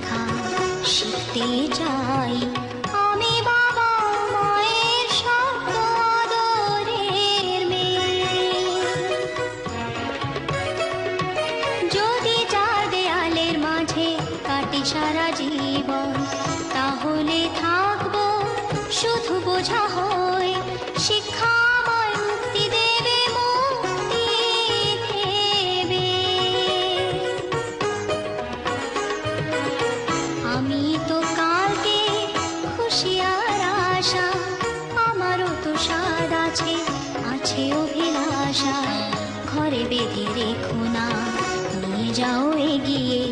লেখা শিখতে চাই। আমি বাবা মায়ের শত আদরের মেয়ে। যদি চার দেয়ালের মাঝে কাটি সারা জীবন, তাহলে থাকবো শুধু বোঝা হয়ে। শিক্ষা আমায় মুক্তি দেবে, মুক্তি দেবে। আমি তো কালকে খুশি আর আশা, আমারও তো স্বাদ আছে, আছে অভিলাষা। ঘরে বেঁধে রেখো না, নিয়ে যাও এগিয়ে